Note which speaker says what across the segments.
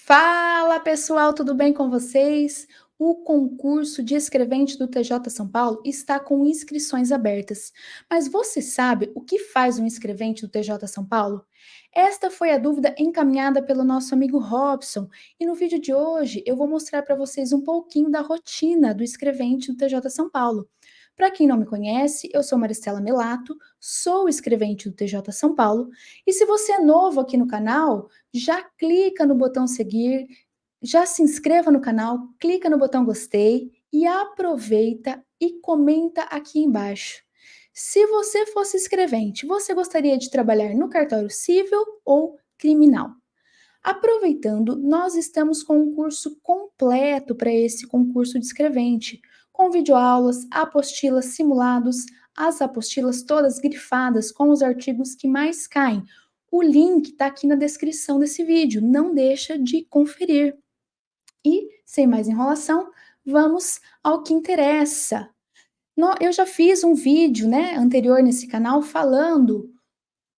Speaker 1: Fala pessoal, tudo bem com vocês? O concurso de escrevente do TJ São Paulo está com inscrições abertas. Mas você sabe o que faz um escrevente do TJ São Paulo? Esta foi a dúvida encaminhada pelo nosso amigo Robson, e no vídeo de hoje eu vou mostrar para vocês um pouquinho da rotina do escrevente do TJ São Paulo. Para quem não me conhece, eu sou Maristela Melato, sou escrevente do TJ São Paulo, e se você é novo aqui no canal, já clica no botão seguir, já se inscreva no canal, clica no botão gostei e aproveita e comenta aqui embaixo. Se você fosse escrevente, você gostaria de trabalhar no cartório civil ou criminal? Aproveitando, nós estamos com um curso completo para esse concurso de escrevente, com videoaulas, apostilas, simulados, as apostilas todas grifadas com os artigos que mais caem. O link está aqui na descrição desse vídeo, não deixa de conferir. E, sem mais enrolação, vamos ao que interessa. Eu já fiz um vídeo, anterior nesse canal falando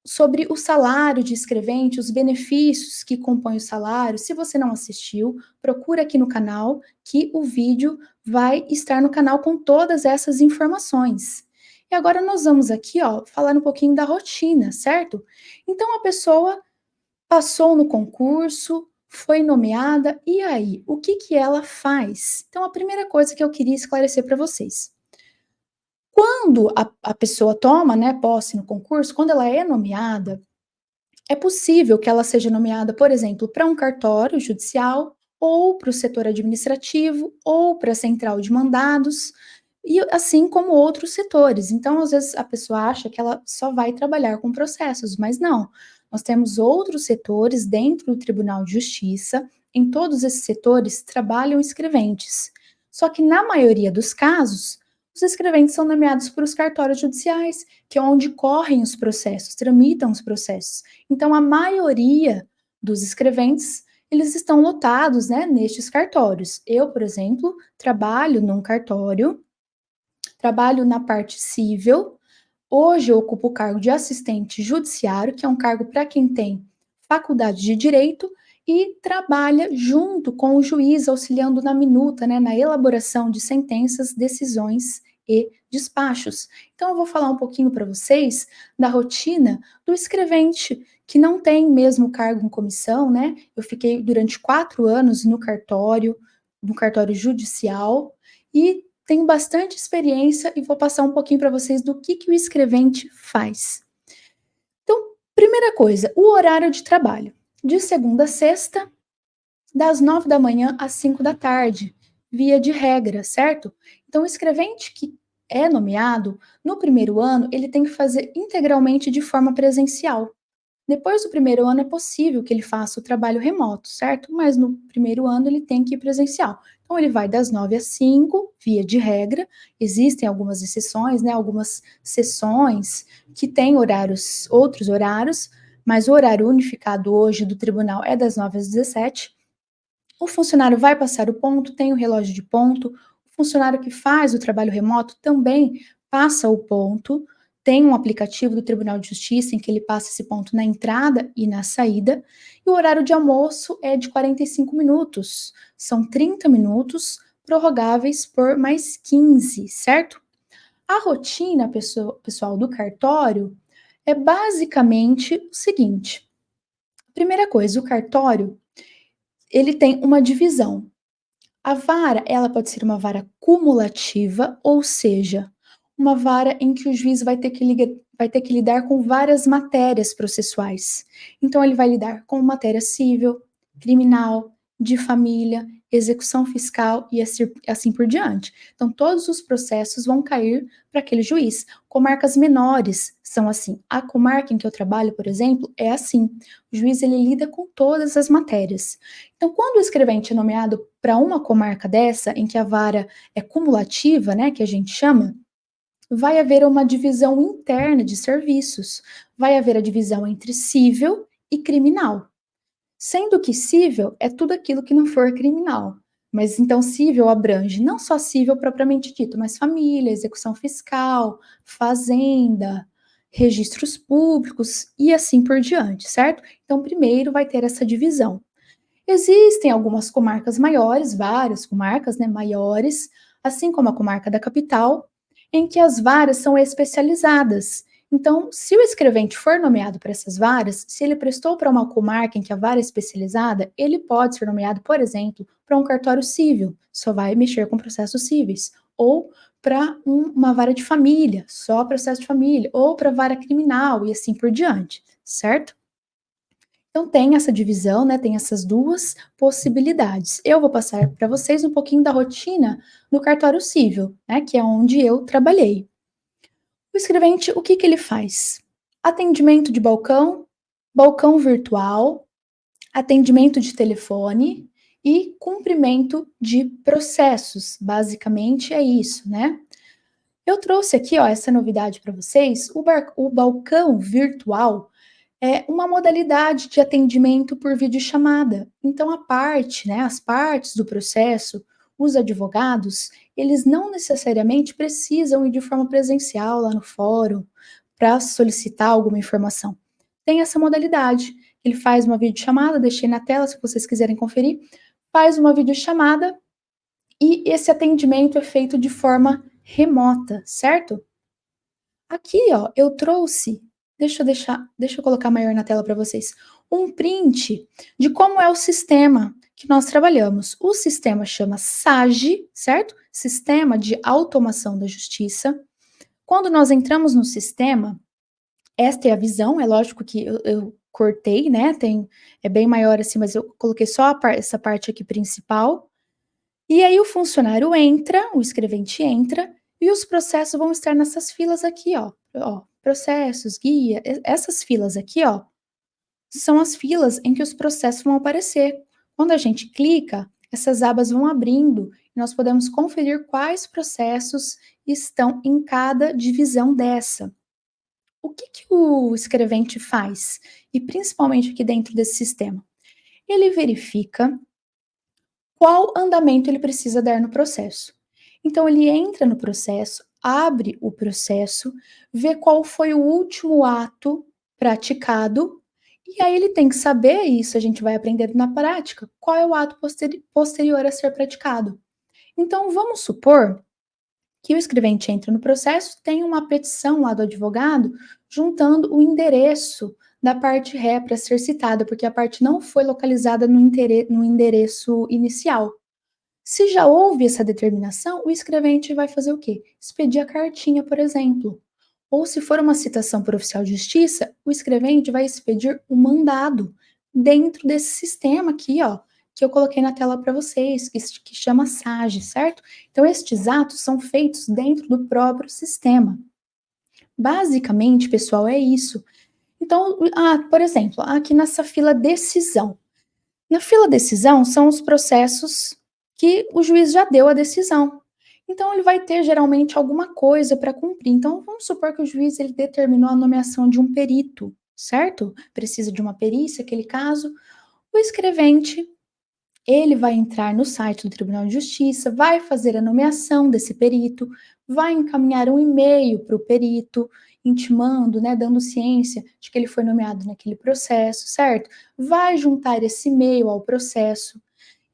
Speaker 1: sobre o salário de escrevente, os benefícios que compõem o salário. Se você não assistiu, procura aqui no canal que o vídeo vai estar no canal com todas essas informações. E agora nós vamos aqui, falar um pouquinho da rotina, certo? Então a pessoa passou no concurso, foi nomeada, e aí, o que que ela faz? Então a primeira coisa que eu queria esclarecer para vocês. Quando a pessoa toma, posse no concurso, quando ela é nomeada, é possível que ela seja nomeada, por exemplo, para um cartório judicial, ou para o setor administrativo, ou para a central de mandados, e assim como outros setores. Então, às vezes, a pessoa acha que ela só vai trabalhar com processos, mas não. Nós temos outros setores dentro do Tribunal de Justiça, em todos esses setores trabalham escreventes. Só que, na maioria dos casos, os escreventes são nomeados por os cartórios judiciais, que é onde correm os processos, tramitam os processos. Então, a maioria dos escreventes, eles estão lotados, nestes cartórios. Eu, por exemplo, trabalho num cartório, trabalho na parte civil. Hoje eu ocupo o cargo de assistente judiciário, que é um cargo para quem tem faculdade de direito e trabalha junto com o juiz, auxiliando na minuta, na elaboração de sentenças, decisões e despachos. Então eu vou falar um pouquinho para vocês da rotina do escrevente, que não tem mesmo cargo em comissão, Eu fiquei durante 4 anos no cartório judicial, e tenho bastante experiência e vou passar um pouquinho para vocês do que o escrevente faz. Então, primeira coisa, o horário de trabalho. De segunda a sexta, das 9 da manhã às 5 da tarde, via de regra, certo? Então, o escrevente que é nomeado, no primeiro ano, ele tem que fazer integralmente de forma presencial. Depois do primeiro ano é possível que ele faça o trabalho remoto, certo? Mas no primeiro ano ele tem que ir presencial. Então ele vai das 9 às 5, via de regra. Existem algumas exceções, algumas sessões que têm horários, outros horários, mas o horário unificado hoje do tribunal é das 9 às 17. O funcionário vai passar o ponto, tem o relógio de ponto. O funcionário que faz o trabalho remoto também passa o ponto. Tem um aplicativo do Tribunal de Justiça em que ele passa esse ponto na entrada e na saída. E o horário de almoço é de 45 minutos. São 30 minutos prorrogáveis por mais 15, certo? A rotina, pessoal, do cartório é basicamente o seguinte. Primeira coisa, o cartório, ele tem uma divisão. A vara, ela pode ser uma vara cumulativa, ou seja, uma vara em que o juiz vai ter que lidar com várias matérias processuais. Então, ele vai lidar com matéria civil, criminal, de família, execução fiscal e assim por diante. Então, todos os processos vão cair para aquele juiz. Comarcas menores são assim. A comarca em que eu trabalho, por exemplo, é assim. O juiz ele lida com todas as matérias. Então, quando o escrevente é nomeado para uma comarca dessa, em que a vara é cumulativa, que a gente chama, vai haver uma divisão interna de serviços. Vai haver a divisão entre civil e criminal. Sendo que civil é tudo aquilo que não for criminal. Mas então civil abrange não só civil propriamente dito, mas família, execução fiscal, fazenda, registros públicos e assim por diante, certo? Então primeiro vai ter essa divisão. Existem algumas comarcas maiores, várias comarcas, né, maiores, assim como a comarca da capital, em que as varas são especializadas. Então, se o escrevente for nomeado para essas varas, se ele prestou para uma comarca em que a vara é especializada, ele pode ser nomeado, por exemplo, para um cartório civil, só vai mexer com processos cíveis, ou para uma vara de família, só processo de família, ou para vara criminal e assim por diante, certo? Então tem essa divisão, né, tem essas duas possibilidades. Eu vou passar para vocês um pouquinho da rotina no cartório civil, né, que é onde eu trabalhei. O escrevente, o que que ele faz? Atendimento de balcão, balcão virtual, atendimento de telefone e cumprimento de processos. Basicamente é isso, né? Eu trouxe aqui, ó, essa novidade para vocês, o balcão virtual é uma modalidade de atendimento por videochamada. Então, né, as partes do processo, os advogados, eles não necessariamente precisam ir de forma presencial lá no fórum para solicitar alguma informação. Tem essa modalidade. Ele faz uma videochamada, deixei na tela se vocês quiserem conferir, faz uma videochamada e esse atendimento é feito de forma remota, certo? Aqui, ó, eu trouxe, deixa eu colocar maior na tela para vocês, um print de como é o sistema que nós trabalhamos. O sistema chama SAGE, certo? Sistema de Automação da Justiça. Quando nós entramos no sistema, esta é a visão, é lógico que eu cortei, né? É bem maior assim, mas eu coloquei só essa parte aqui principal. E aí o funcionário entra, o escrevente entra, e os processos vão estar nessas filas aqui, ó, processos, guia, essas filas aqui, ó, são as filas em que os processos vão aparecer. Quando a gente clica, essas abas vão abrindo e nós podemos conferir quais processos estão em cada divisão dessa. O que que o escrevente faz? E principalmente aqui dentro desse sistema? Ele verifica qual andamento ele precisa dar no processo. Então, ele entra no processo, abre o processo, vê qual foi o último ato praticado, e aí ele tem que saber, isso a gente vai aprender na prática, qual é o ato posterior a ser praticado. Então, vamos supor que o escrevente entra no processo, tem uma petição lá do advogado juntando o endereço da parte ré para ser citada, porque a parte não foi localizada no endereço inicial. Se já houve essa determinação, o escrevente vai fazer o quê? Expedir a cartinha, por exemplo. Ou se for uma citação por oficial de justiça, o escrevente vai expedir o mandado dentro desse sistema aqui, ó, que eu coloquei na tela para vocês, que chama SAGE, certo? Então, estes atos são feitos dentro do próprio sistema. Basicamente, pessoal, é isso. Então, por exemplo, aqui nessa fila decisão. Na fila decisão são os processos que o juiz já deu a decisão. Então ele vai ter geralmente alguma coisa para cumprir. Então vamos supor que o juiz ele determinou a nomeação de um perito, certo? Precisa de uma perícia, aquele caso. O escrevente ele vai entrar no site do Tribunal de Justiça, vai fazer a nomeação desse perito, vai encaminhar um e-mail para o perito, intimando, né, dando ciência de que ele foi nomeado naquele processo, certo? Vai juntar esse e-mail ao processo.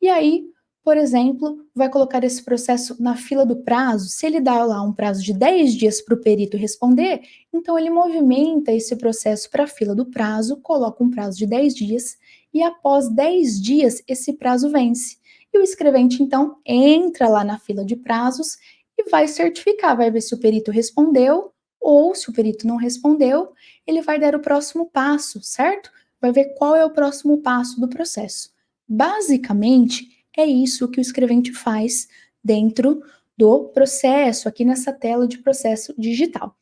Speaker 1: E aí, por exemplo, vai colocar esse processo na fila do prazo. Se ele dá lá um prazo de 10 dias para o perito responder, então ele movimenta esse processo para a fila do prazo, coloca um prazo de 10 dias e após 10 dias esse prazo vence. E o escrevente, então, entra lá na fila de prazos e vai certificar, vai ver se o perito respondeu ou se o perito não respondeu, ele vai dar o próximo passo, certo? Vai ver qual é o próximo passo do processo. Basicamente, é isso que o escrevente faz dentro do processo, aqui nessa tela de processo digital.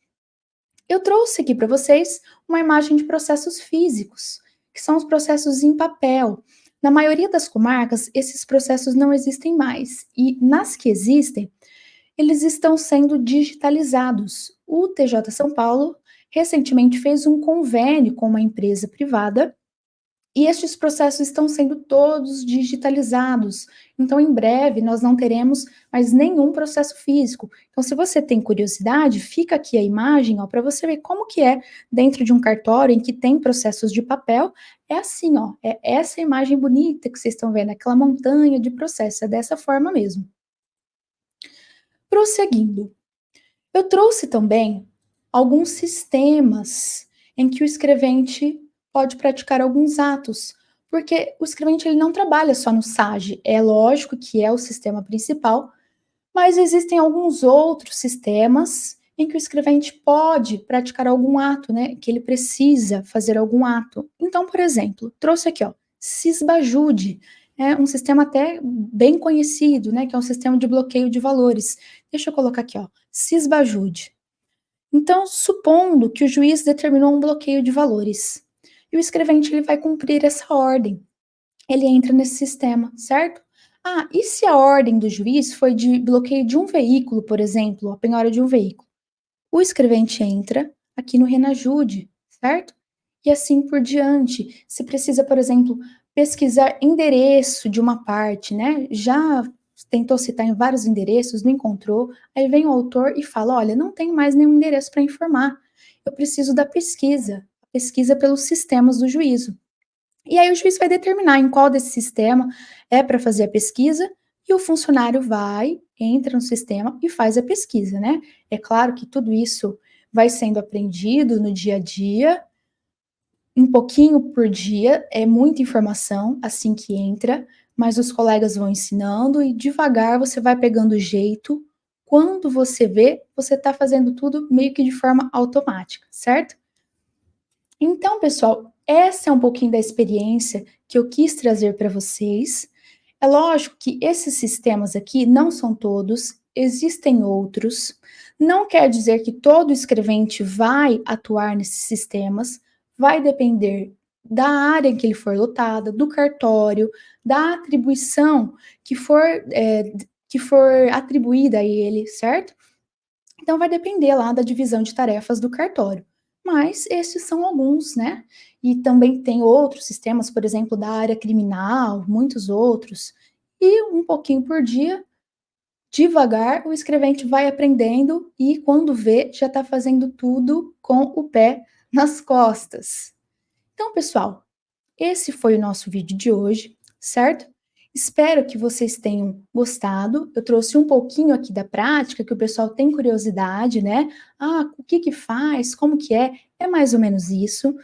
Speaker 1: Eu trouxe aqui para vocês uma imagem de processos físicos, que são os processos em papel. Na maioria das comarcas, esses processos não existem mais, e nas que existem, eles estão sendo digitalizados. O TJ São Paulo recentemente fez um convênio com uma empresa privada E estes processos estão sendo todos digitalizados. Então, em breve, nós não teremos mais nenhum processo físico. Então, se você tem curiosidade, fica aqui a imagem, ó, para você ver como que é dentro de um cartório em que tem processos de papel. É assim, ó, é essa imagem bonita que vocês estão vendo, aquela montanha de processo, é dessa forma mesmo. Prosseguindo, eu trouxe também alguns sistemas em que o escrevente pode praticar alguns atos, porque o escrevente ele não trabalha só no SAGE, é lógico que é o sistema principal, mas existem alguns outros sistemas em que o escrevente pode praticar algum ato, né, que ele precisa fazer algum ato. Então, por exemplo, trouxe aqui, ó, Sysbajude, é um sistema até bem conhecido, né, que é um sistema de bloqueio de valores. Deixa eu colocar aqui, ó, Sysbajude. Então, supondo que o juiz determinou um bloqueio de valores, e o escrevente ele vai cumprir essa ordem, ele entra nesse sistema, certo? Ah, e se a ordem do juiz foi de bloqueio de um veículo, por exemplo, a penhora de um veículo? O escrevente entra aqui no Renajude, certo? E assim por diante. Se precisa, por exemplo, pesquisar endereço de uma parte, né? Já tentou citar em vários endereços, não encontrou. Aí vem o autor e fala: olha, não tem mais nenhum endereço para informar. Eu preciso da pesquisa, a pesquisa pelos sistemas do juízo. E aí o juiz vai determinar em qual desse sistema é para fazer a pesquisa e o funcionário vai, entra no sistema e faz a pesquisa, né? É claro que tudo isso vai sendo aprendido no dia a dia, um pouquinho por dia, é muita informação assim que entra, mas os colegas vão ensinando e devagar você vai pegando o jeito. Quando você vê, você está fazendo tudo meio que de forma automática, certo? Então, pessoal, essa é um pouquinho da experiência que eu quis trazer para vocês. É lógico que esses sistemas aqui não são todos, existem outros. Não quer dizer que todo escrevente vai atuar nesses sistemas, vai depender da área em que ele for lotada, do cartório, da atribuição que for, que for atribuída a ele, certo? Então vai depender lá da divisão de tarefas do cartório. Mas esses são alguns, né? E também tem outros sistemas, por exemplo, da área criminal, muitos outros. E um pouquinho por dia, devagar, o escrevente vai aprendendo e quando vê, já está fazendo tudo com o pé nas costas. Então, pessoal, esse foi o nosso vídeo de hoje, certo? Espero que vocês tenham gostado. Eu trouxe um pouquinho aqui da prática, que o pessoal tem curiosidade, né? Ah, o que que faz? Como que é? É mais ou menos isso.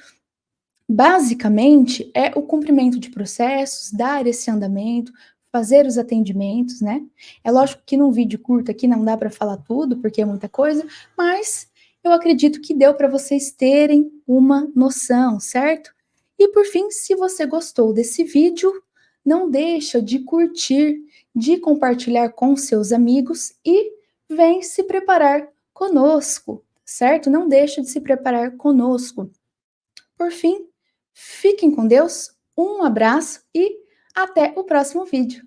Speaker 1: Basicamente, é o cumprimento de processos, dar esse andamento, fazer os atendimentos, né? É lógico que num vídeo curto aqui não dá para falar tudo, porque é muita coisa, mas eu acredito que deu para vocês terem uma noção, certo? E por fim, se você gostou desse vídeo, não deixa de curtir, de compartilhar com seus amigos e vem se preparar conosco, certo? Não deixa de se preparar conosco. Por fim, fiquem com Deus, um abraço e até o próximo vídeo.